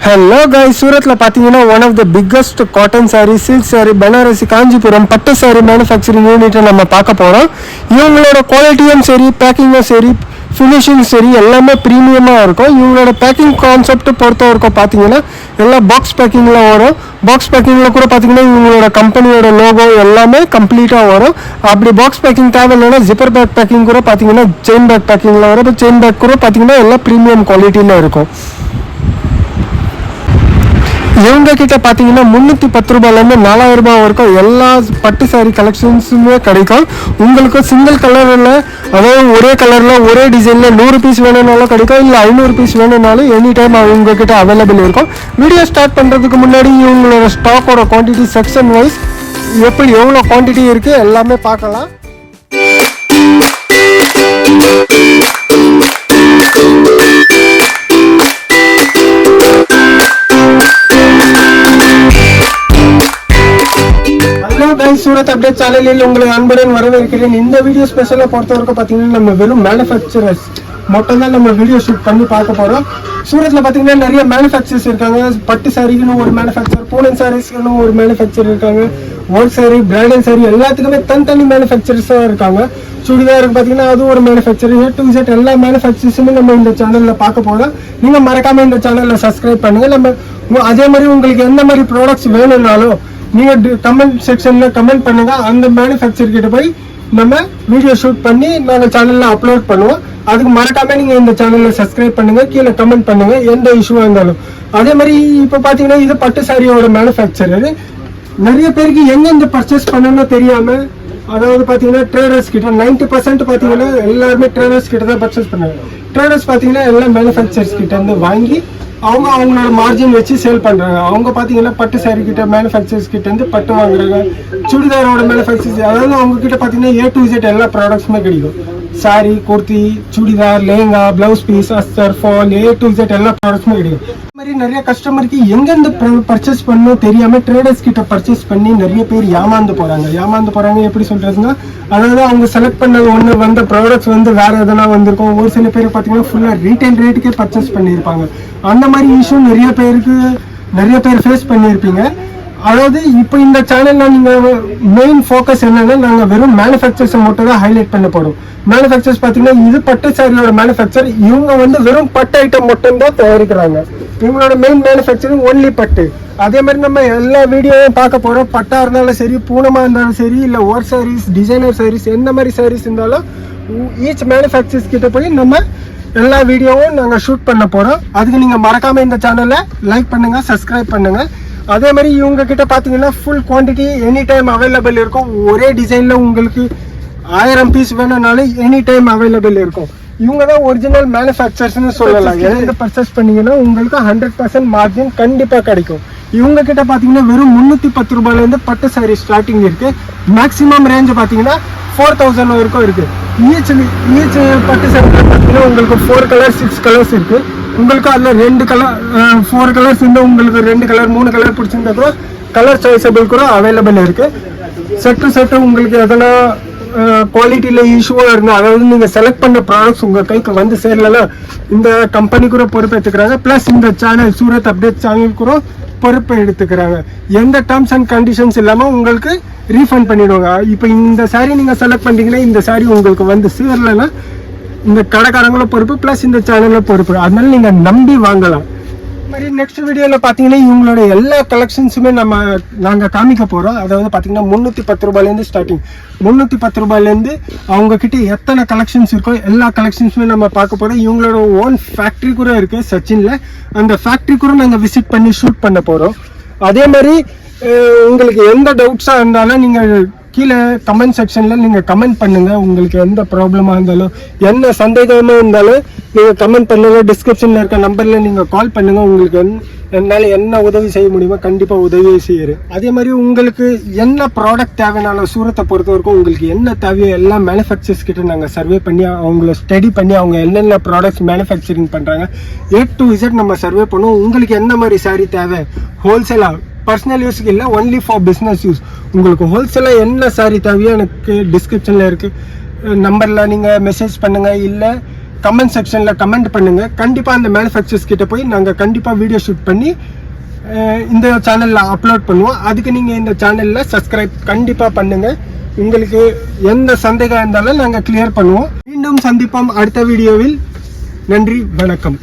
Hello guys, சூரத்ல பாத்தீங்கன்னா one of the biggest cotton saree, silk saree, Banarasi, Kanchipuram பட்டு saree manufacturing unit நம்ம பார்க்க போறோம். இவங்களோட குவாலிட்டியும் சரி, பேக்கிங்கும் சரி, ஃபினிஷிங் சரி எல்லாமே ப்ரீமியமாக இருக்கும். இவங்களோட பேக்கிங் கான்செப்ட் பொறுத்தவரைக்கும் பார்த்தீங்கன்னா எல்லாம் பாக்ஸ் பேக்கிங்கில் வரும். பாக்ஸ் பேக்கிங்கில் கூட பார்த்தீங்கன்னா இவங்களோட கம்பெனியோட லோகோ எல்லாமே கம்ப்ளீட்டாக வரும். அப்படி பாக்ஸ் பேக்கிங் தேவையில்லைன்னா ஜிப்பர் பேக் பேக்கிங் கூட பார்த்தீங்கன்னா செயின் பேக் பேக்கிங்கில் வரும். இப்போ செயின் பேக் கூட பார்த்தீங்கன்னா எல்லாம் ப்ரீமியம் குவாலிட்டியில் இருக்கும். இவங்க கிட்ட பார்த்தீங்கன்னா 310 ரூபாயிலேருந்து 4000 ரூபாய் வரைக்கும் எல்லா பட்டு சாரி கலெக்ஷன்ஸுமே கிடைக்கும். உங்களுக்கு சிங்கிள் கலரில், அதாவது ஒரே கலரில் ஒரே டிசைனில் 100 பீஸ் வேணும்னாலும் கிடைக்கும், இல்லை 500 பீஸ் வேணும்னாலும் எனி டைம் உங்ககிட்ட அவைலபிள் இருக்கும். வீடியோ ஸ்டார்ட் பண்ணுறதுக்கு முன்னாடி இவங்களோட ஸ்டாக்கோட குவான்டிட்டி செக்ஷன் வைஸ் எப்படி எவ்வளோ குவான்டிட்டி இருக்குது எல்லாமே பார்க்கலாம். சூரத் அப்டேட் சேனலில் உங்களை அன்புடன் வரவேற்கிறேன். இந்த வீடியோ ஸ்பெஷலாக பொறுத்தவரைக்கும் பார்த்தீங்கன்னா நம்ம வெறும் மேனுஃபேக்சரர்ஸ் மட்டும் தான் நம்ம வீடியோ ஷூட் பண்ணி பார்க்க போகிறோம். சூரத்தில் பார்த்தீங்கன்னா நிறைய மேனுஃபேக்சர்ஸ் இருக்காங்க. பட்டு சாரிக்குன்னு ஒரு மேனுஃபேக்சர், பூனன் சாரீஸ்க்குன்னு ஒரு மேனுஃபேக்சர் இருக்காங்க. ஓல்ட் சாரி, பிரைடல் சாரி எல்லாத்துக்குமே தனி மேனுஃபேக்சர்ஸாக இருக்காங்க. சுடிதாருக்கு பார்த்தீங்கன்னா அது ஒரு மேனுஃபேக்சர். A to Z எல்லா மேனுஃபேக்சர்ஸுமே நம்ம இந்த சேனலில் பார்க்க போகிறோம். நீங்கள் மறக்காமல் இந்த சேனலில் சப்ஸ்கிரைப் பண்ணுங்கள். நம்ம அதே மாதிரி உங்களுக்கு எந்த மாதிரி ப்ராடக்ட்ஸ் வேணும்னாலும் நீங்கள் கமெண்ட் செக்ஷனில் கமெண்ட் பண்ணுங்கள். அந்த மேனுஃபேக்சர் கிட்ட போய் நம்ம வீடியோ ஷூட் பண்ணி நாங்கள் சேனலில் அப்லோட் பண்ணுவோம். அதுக்கு மறக்காமல் நீங்கள் இந்த சேனலில் சப்ஸ்கிரைப் பண்ணுங்கள், கீழே கமெண்ட் பண்ணுங்கள் எந்த இஷ்யூவாக இருந்தாலும். அதே மாதிரி இப்போ பார்த்தீங்கன்னா இது பட்டு சாரியோட மேனுஃபேக்சரர். நிறைய பேருக்கு எங்கெந்த பர்ச்சேஸ் பண்ணணும்னு தெரியாமல், அதாவது பார்த்தீங்கன்னா ட்ரேடர்ஸ் கிட்ட 90% பார்த்தீங்கன்னா எல்லாருமே ட்ரேடர்ஸ் கிட்ட தான் பர்ச்சேஸ் பண்ணுவாங்க. ட்ரேடர்ஸ் பார்த்தீங்கன்னா எல்லா மேனுஃபேக்சர்ஸ் கிட்ட இருந்து வாங்கி அவங்களோட மார்ஜின் வச்சு சேல் பண்ணுறாங்க. அவங்க பார்த்தீங்கன்னா பட்டு சாரி கிட்ட மேனுஃபேக்சர்ஸ் கிட்ட இருந்து பட்டு வாங்குறாங்க. சுடிதாரோட மேனுஃபேக்சர்ஸ், அதாவது அவங்க கிட்ட பார்த்தீங்கன்னா A to Z எல்லா ப்ராடக்ட்ஸுமே கிடைக்கும். சாரி, குர்த்தி, சுடிதார், லேங்கா, பிளவுஸ் பீஸ், அஸ்தர், ஃபால், A to Z எல்லா ப்ராடக்ட்ஸுமே கிடைக்கும். இந்த மாதிரி நிறைய கஸ்டமருக்கு எங்கெந்த பர்ச்சேஸ் பண்ணணும் தெரியாமல் ட்ரேடர்ஸ் கிட்ட பர்ச்சேஸ் பண்ணி நிறைய பேர் ஏமாந்து போகிறாங்க. எப்படி சொல்கிறதுன்னா, அதாவது அவங்க செலக்ட் பண்ண ஒன்று வந்த ப்ராடக்ட்ஸ் வந்து வேறு எதனா வந்திருக்கும். ஒரு சில பேர் பார்த்தீங்கன்னா ஃபுல்லாக ரீட்டைல் ரேட்டுக்கே பர்ச்சேஸ் பண்ணியிருப்பாங்க. அந்த மாதிரி இஷ்யூ நிறைய பேர் ஃபேஸ் பண்ணியிருப்பீங்க. அதாவது இப்போ இந்த சேனலில் நீங்கள் மெயின் ஃபோக்கஸ் என்னன்னா, நாங்கள் வெறும் மேனுஃபேக்சர்ஸை மட்டும் தான் ஹைலைட் பண்ண போகிறோம். மேனுஃபேக்சர்ஸ் பார்த்தீங்கன்னா இது பட்டு சாரியோட மேனுஃபேக்சர். இவங்க வந்து வெறும் பட்டு ஐட்டம் மட்டும் தான் தயாரிக்கிறாங்க. இவங்களோட மெயின் மேனுஃபேக்சரிங் ஒன்லி பட்டு. அதே மாதிரி நம்ம எல்லா வீடியோவும் பார்க்க போகிறோம். பட்டாக இருந்தாலும் சரி, பூனமாக இருந்தாலும் சரி, இல்லை ஒர்க் சாரீஸ், டிசைனர் சாரீஸ், எந்த மாதிரி சாரீஸ் இருந்தாலும் ஈச் மேனுஃபேக்சர்ஸ் கிட்ட போய் நம்ம எல்லா வீடியோவும் நாங்கள் ஷூட் பண்ண போகிறோம். அதுக்கு நீங்கள் மறக்காமல் இந்த சேனலை லைக் பண்ணுங்கள், சப்ஸ்கிரைப் பண்ணுங்கள். அதே மாதிரி இவங்க கிட்ட பார்த்தீங்கன்னா full quantity any time available இருக்கும். ஒரே டிசைனில் உங்களுக்கு 1000 பீஸ் வேணும்னாலும் எனி டைம் அவைலபிள் இருக்கும். இவங்க தான் ஒரிஜினல் மேனுஃபேக்சர்ஸ்னு சொல்லலாம். எந்த பர்ச்சேஸ் பண்ணீங்கன்னா உங்களுக்கு 100% மார்ஜின் கண்டிப்பாக கிடைக்கும். இவங்க கிட்ட பார்த்தீங்கன்னா வெறும் 310 ரூபாயிலேருந்து பட்டு சாரி ஸ்டார்டிங் இருக்குது. மேக்ஸிமம் ரேஞ்சு பார்த்தீங்கன்னா 4000 வரைக்கும் இருக்குது. ஈச் பட்டு சாரி பார்த்தீங்கன்னா உங்களுக்கு 4 கலர்ஸ் 6 கலர்ஸ் இருக்குது. உங்களுக்கு அதில் 2 கலர் 4 கலர்ஸ் இருந்தால் உங்களுக்கு 2 கலர் 3 கலர் பிடிச்சிருந்தா கூட கலர் சாய்ஸபிள் கூட அவைலபிள் இருக்குது. செட்டு உங்களுக்கு எதனா குவாலிட்டியில் இஷ்யூவாக இருந்தால், அதாவது நீங்கள் செலக்ட் பண்ண ப்ராடக்ட்ஸ் உங்கள் கைக்கு வந்து சேரலன்னா இந்த கம்பெனி கூட பொறுப்பு எடுத்துக்கிறாங்க. ப்ளஸ் இந்த சேனல் சூரத் அப்டேட் சேனல் கூட பொறுப்பை எடுத்துக்கிறாங்க. எந்த டேர்ம்ஸ் அண்ட் கண்டிஷன்ஸ் இல்லாமல் உங்களுக்கு ரீஃபண்ட் பண்ணிவிடுவாங்க. இப்போ இந்த சாரீ நீங்கள் செலக்ட் பண்ணிட்டீங்கன்னா இந்த சாரீ உங்களுக்கு வந்து சேரலைன்னா இந்த கடைக்காரங்களும் பொறுப்பு, ப்ளஸ் இந்த சேனலில் பொறுப்பு. அதனால நீங்கள் நம்பி வாங்கலாம். மாதிரி நெக்ஸ்ட் வீடியோவில் பார்த்தீங்கன்னா இவங்களோட எல்லா கலெக்ஷன்ஸுமே நாங்கள் காமிக்க போகிறோம். அதாவது பார்த்தீங்கன்னா 310 ரூபாயிலேருந்து ஸ்டார்டிங். 310 ரூபாயிலேருந்து அவங்கக்கிட்ட எத்தனை கலெக்ஷன்ஸ் இருக்கோ எல்லா கலெக்ஷன்ஸுமே நம்ம பார்க்க போகிறோம். இவங்களோட ஓன் ஃபேக்ட்ரி கூட இருக்குது சச்சினில். அந்த ஃபேக்ட்ரி கூட நாங்கள் விசிட் பண்ணி ஷூட் பண்ண போகிறோம். அதே மாதிரி உங்களுக்கு எந்த டவுட்ஸாக இருந்தாலும் நீங்கள் கீழே கமெண்ட் செக்ஷனில் நீங்கள் கமெண்ட் பண்ணுங்கள். உங்களுக்கு எந்த ப்ராப்ளமாக இருந்தாலும், என்ன சந்தேகமாக இருந்தாலும் நீங்கள் கமெண்ட் பண்ணுங்கள். டிஸ்கிரிப்ஷனில் இருக்க நம்பரில் நீங்கள் கால் பண்ணுங்கள். உங்களுக்கு என்னால் என்ன உதவி செய்ய முடியுமோ கண்டிப்பாக உதவி செய்கிறேன். அதே மாதிரி உங்களுக்கு என்ன ப்ராடக்ட் தேவைனாலும் சூரத்தை பொறுத்த வரைக்கும் உங்களுக்கு என்ன தேவையோ எல்லா மேனுஃபேக்சர்ஸ் கிட்ட நாங்கள் சர்வே பண்ணி அவங்கள ஸ்டடி பண்ணி அவங்க என்னென்ன ப்ராடக்ட்ஸ் மேனுஃபேக்சரிங் பண்ணுறாங்க A to Z நம்ம சர்வே பண்ணுவோம். உங்களுக்கு என்ன மாதிரி சாரீ தேவை, ஹோல்சேலாக பர்சனல் யூஸுக்கு இல்லை, ஒன்லி ஃபார் பிஸ்னஸ் யூஸ். உங்களுக்கு ஹோல்சேலாக என்ன சாரீ தேவையோ எனக்கு டிஸ்கிரிப்ஷனில் இருக்குது நம்பரில் நீங்கள் மெசேஜ் பண்ணுங்கள். இல்லை கமெண்ட் செக்ஷனில் கமெண்ட் பண்ணுங்கள். கண்டிப்பாக அந்த மேனுஃபேக்சர்ஸ் கிட்ட போய் நாங்கள் கண்டிப்பாக வீடியோ ஷூட் பண்ணி இந்த சேனலில் அப்லோட் பண்ணுவோம். அதுக்கு நீங்கள் இந்த சேனலில் சப்ஸ்கிரைப் கண்டிப்பாக பண்ணுங்கள். உங்களுக்கு எந்த சந்தேகம் இருந்தாலும் நாங்கள் கிளியர் பண்ணுவோம். மீண்டும் சந்திப்போம் அடுத்த வீடியோவில். நன்றி, வணக்கம்.